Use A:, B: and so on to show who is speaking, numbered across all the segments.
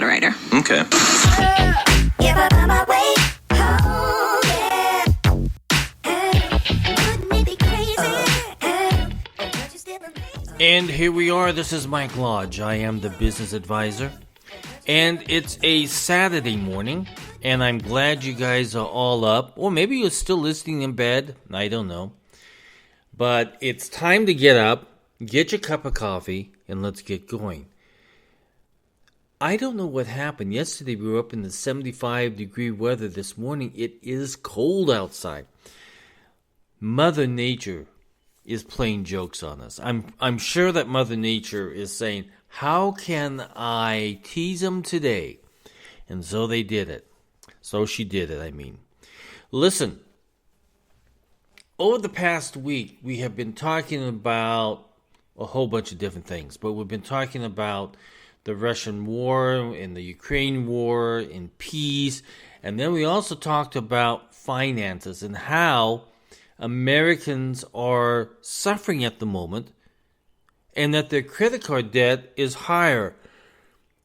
A: not a writer.
B: Okay.
C: And here we are. This is Mike Lodge. I am the business advisor. And it's a Saturday morning. And I'm glad you guys are all up. Or maybe you're still listening in bed. I don't know. But it's time to get up, get your cup of coffee, and let's get going. I don't know what happened. Yesterday we were up in the 75-degree weather. This morning it is cold outside. Mother Nature is playing jokes on us. I'm sure that Mother Nature is saying, how can I tease them today? And so they did it. So she did it, I mean. Listen, over the past week, we have been talking about a whole bunch of different things, but we've been talking about the Russian war and the Ukraine war and peace, and then we also talked about finances and how Americans are suffering at the moment and that their credit card debt is higher.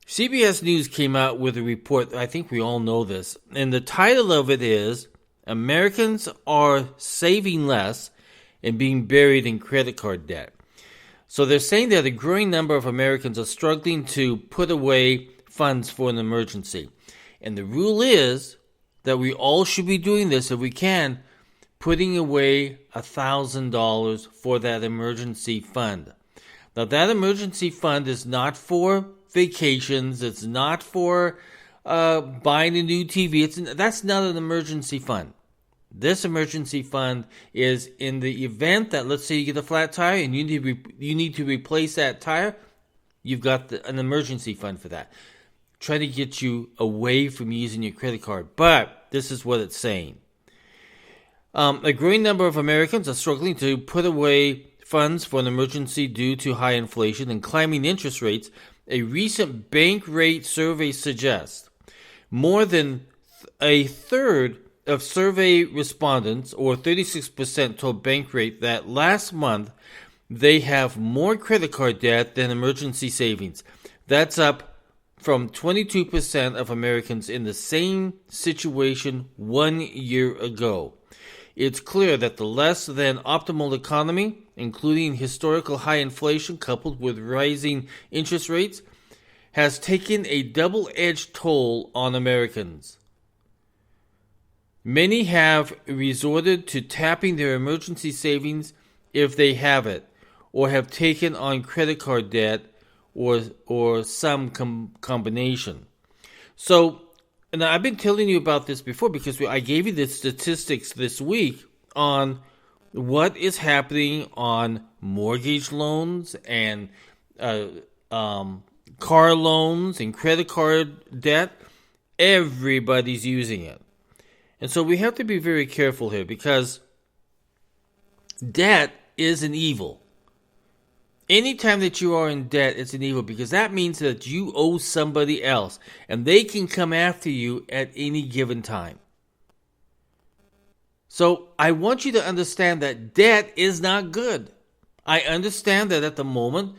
C: CBS News came out with a report, I think we all know this, and the title of it is, Americans are saving less and being buried in credit card debt. So they're saying that a growing number of Americans are struggling to put away funds for an emergency. And the rule is that we all should be doing this if we can, putting away $1,000 for that emergency fund. Now, that emergency fund is not for vacations. It's not for buying a new TV. That's not an emergency fund. This emergency fund is in the event that, let's say you get a flat tire and you need to replace that tire, you've got an emergency fund for that. Try to get you away from using your credit card. But this is what it's saying. A growing number of Americans are struggling to put away funds for an emergency due to high inflation and climbing interest rates. A recent bank rate survey suggests more than a third of survey respondents, or 36%, told Bankrate that last month they have more credit card debt than emergency savings. That's up from 22% of Americans in the same situation 1 year ago. It's clear that the less than optimal economy, including historical high inflation coupled with rising interest rates, has taken a double-edged toll on Americans. Many have resorted to tapping their emergency savings if they have it, or have taken on credit card debt or some combination. So, and I've been telling you about this before because I gave you the statistics this week on what is happening on mortgage loans and car loans and credit card debt. Everybody's using it. And so we have to be very careful here because debt is an evil. Anytime that you are in debt, it's an evil because that means that you owe somebody else and they can come after you at any given time. So I want you to understand that debt is not good. I understand that at the moment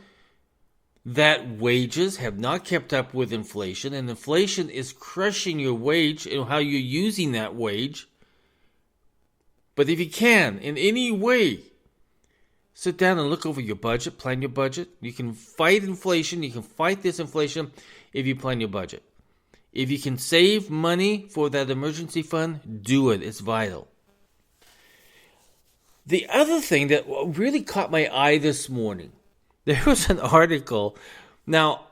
C: that wages have not kept up with inflation and inflation is crushing your wage and how you're using that wage. But if you can, in any way, sit down and look over your budget, plan your budget. You can fight inflation. You can fight this inflation if you plan your budget. If you can save money for that emergency fund, do it. It's vital. The other thing that really caught my eye this morning, there was an article. Now,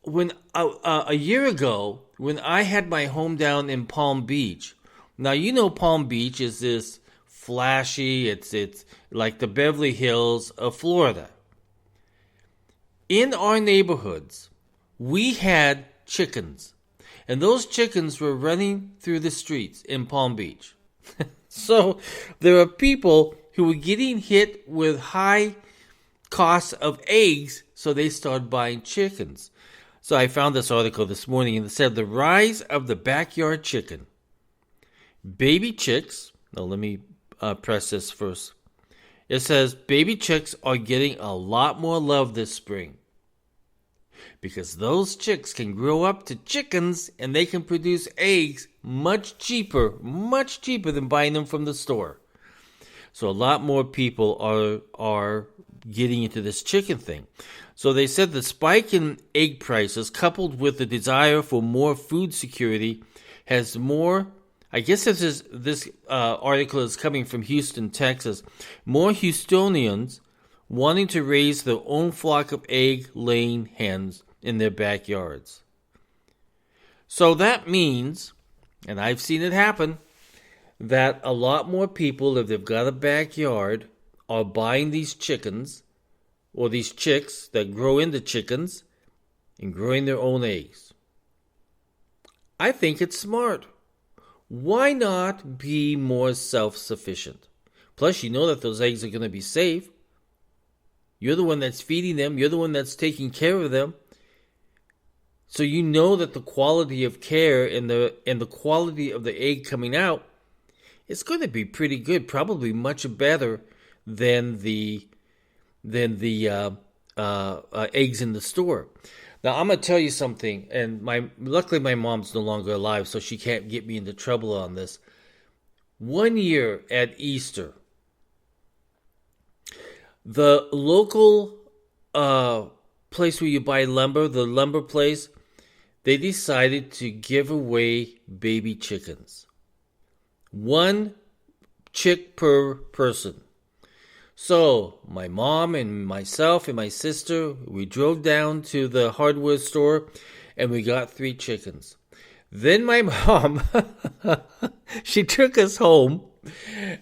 C: when a year ago, when I had my home down in Palm Beach, now you know Palm Beach is this flashy, it's like the Beverly Hills of Florida. In our neighborhoods, we had chickens, and those chickens were running through the streets in Palm Beach. So there are people who were getting hit with high costs of eggs, so they started buying chickens. So I found this article this morning, and it said the rise of the backyard chicken. Baby chicks, now let me press this first. It says baby chicks are getting a lot more love this spring. because those chicks can grow up to chickens and they can produce eggs much cheaper than buying them from the store. So a lot more people are getting into this chicken thing. So they said the spike in egg prices, coupled with the desire for more food security, has more. I guess this article is coming from Houston, Texas. More Houstonians wanting to raise their own flock of egg-laying hens in their backyards. So that means, and I've seen it happen, that a lot more people, if they've got a backyard, are buying these chickens or these chicks that grow into chickens and growing their own eggs. I think it's smart. Why not be more self-sufficient? Plus, you know that those eggs are going to be safe. You're the one that's feeding them. You're the one that's taking care of them. So you know that the quality of care and the quality of the egg coming out is going to be pretty good. Probably much better than the eggs in the store. Now, I'm going to tell you something, and luckily my mom's no longer alive, so she can't get me into trouble on this. One year at Easter, the local place where you buy lumber, the lumber place, they decided to give away baby chickens. 1 chick per person. So, my mom and myself and my sister, we drove down to the hardware store and we got 3 chickens. Then my mom, she took us home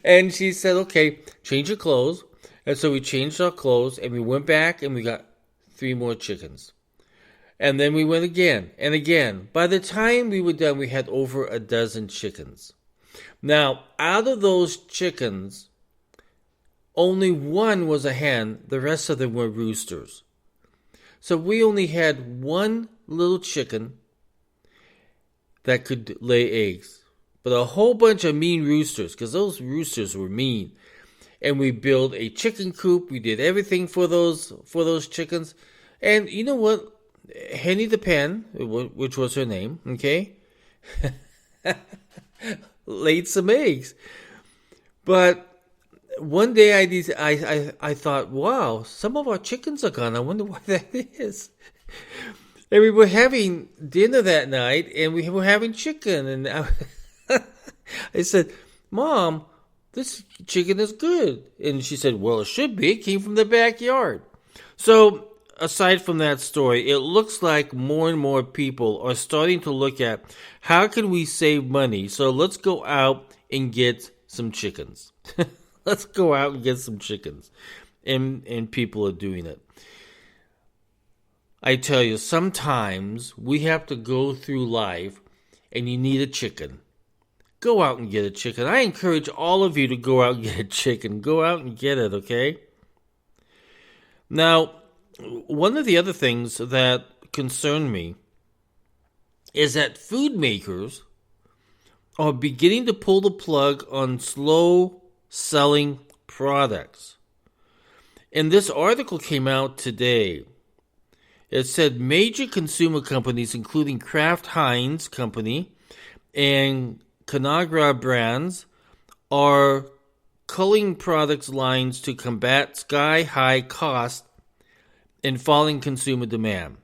C: and she said, okay, change your clothes. And so we changed our clothes and we went back and we got 3 more chickens. And then we went again and again. By the time we were done, we had over a dozen chickens. Now, out of those chickens, only 1 was a hen. The rest of them were roosters. So we only had 1 little chicken that could lay eggs. But a whole bunch of mean roosters, because those roosters were mean. And we built a chicken coop. We did everything for those chickens. And you know what? Henny the Pen, which was her name, okay, laid some eggs. But one day I thought, wow, some of our chickens are gone. I wonder why that is. And we were having dinner that night, and we were having chicken. And I said, Mom, this chicken is good. And she said, well, it should be. It came from the backyard. So aside from that story, it looks like more and more people are starting to look at how can we save money. So let's go out and get some chickens. Let's go out and get some chickens. And people are doing it. I tell you, sometimes we have to go through life and you need a chicken. Go out and get a chicken. I encourage all of you to go out and get a chicken. Go out and get it, okay? Now, one of the other things that concern me is that food makers are beginning to pull the plug on slow-selling products. And this article came out today. It said major consumer companies, including Kraft Heinz Company and Conagra Brands, are culling products lines to combat sky-high cost and falling consumer demand,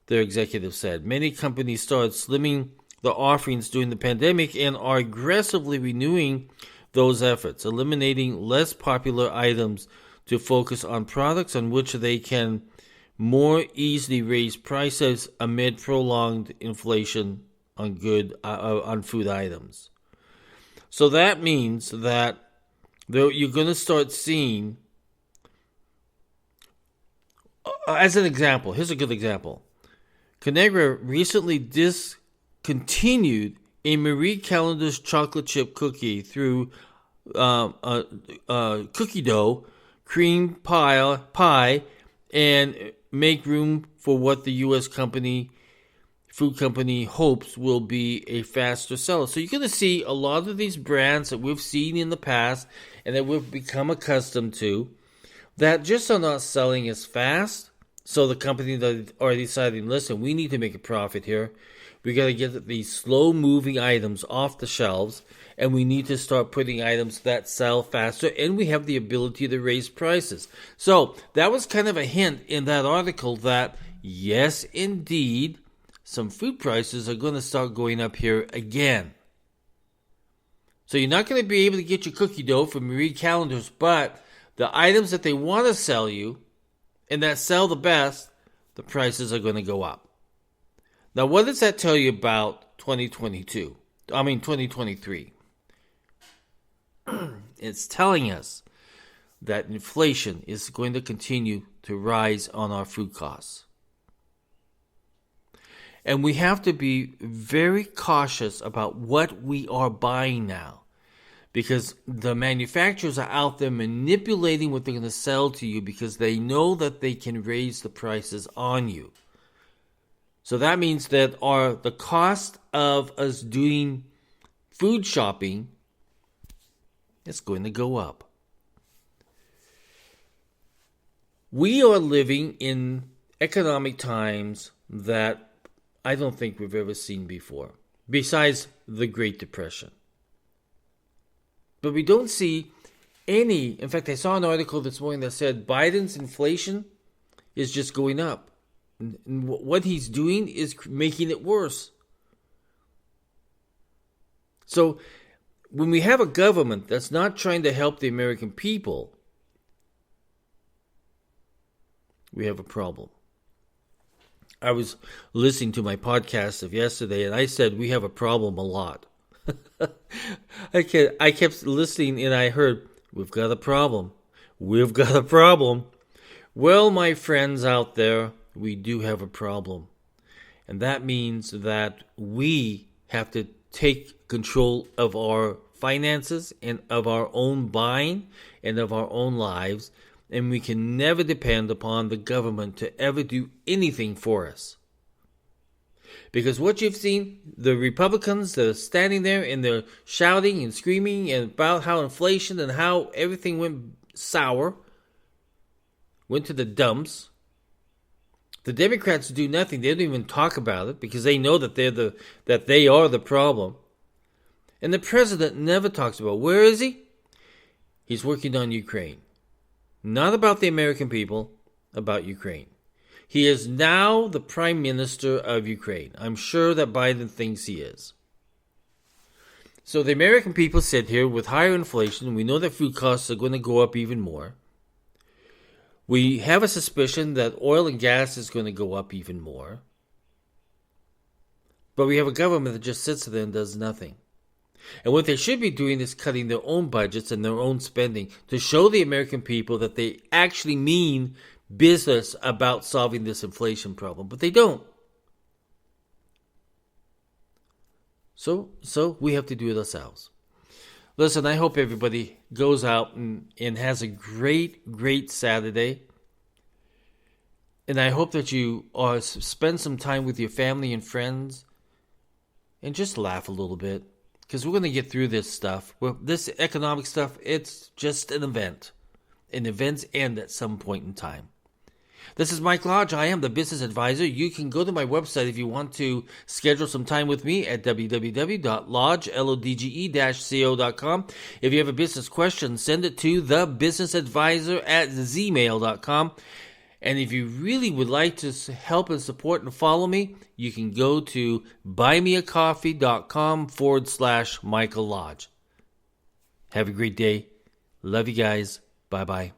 C: their executive said. Many companies started slimming the offerings during the pandemic and are aggressively renewing those efforts, eliminating less popular items to focus on products on which they can more easily raise prices amid prolonged inflation on food items. So that means that you're going to start seeing, as an example, here's a good example. Conagra recently discontinued a Marie Callender's chocolate chip cookie through cookie dough, cream pie, and make room for what the U.S. food company hopes will be a faster seller. So you're going to see a lot of these brands that we've seen in the past and that we've become accustomed to that just are not selling as fast. So the company that are deciding, listen, we need to make a profit here. We got to get these slow-moving items off the shelves, and we need to start putting items that sell faster, and we have the ability to raise prices. So that was kind of a hint in that article that, yes, indeed, some food prices are going to start going up here again. So you're not going to be able to get your cookie dough from Marie Callender's, but the items that they want to sell you and that sell the best, the prices are going to go up. Now, what does that tell you about 2023? It's telling us that inflation is going to continue to rise on our food costs. And we have to be very cautious about what we are buying now, because the manufacturers are out there manipulating what they're going to sell to you because they know that they can raise the prices on you. So that means that the cost of us doing food shopping is going to go up. We are living in economic times that I don't think we've ever seen before, besides the Great Depression. But we don't see any. In fact, I saw an article this morning that said Biden's inflation is just going up. And what he's doing is making it worse. So when we have a government that's not trying to help the American people, we have a problem. I was listening to my podcast of yesterday, and I said we have a problem a lot. I kept listening, and I heard, we've got a problem. We've got a problem. Well, my friends out there, we do have a problem. And that means that we have to take control of our finances and of our own buying and of our own lives. And we can never depend upon the government to ever do anything for us. Because what you've seen, the Republicans that are standing there and they're shouting and screaming about how inflation and how everything went sour, went to the dumps. The Democrats do nothing. They don't even talk about it because they know that they are the problem. And the president never talks about, where is he? He's working on Ukraine. Not about the American people, about Ukraine. He is now the Prime Minister of Ukraine. I'm sure that Biden thinks he is. So the American people sit here with higher inflation. We know that food costs are going to go up even more. We have a suspicion that oil and gas is going to go up even more. But we have a government that just sits there and does nothing. And what they should be doing is cutting their own budgets and their own spending to show the American people that they actually mean business about solving this inflation problem. But they don't. So we have to do it ourselves. Listen, I hope everybody goes out and has a great Saturday. And I hope that you spend some time with your family and friends and just laugh a little bit. Because we're going to get through this stuff. This economic stuff, it's just an event. And events end at some point in time. This is Mike Lodge. I am the Business Advisor. You can go to my website if you want to schedule some time with me at www.lodge-co.com. If you have a business question, send it to thebusinessadvisor@gmail.com. And if you really would like to help and support and follow me, you can go to buymeacoffee.com/Michael Lodge. Have a great day. Love you guys. Bye-bye.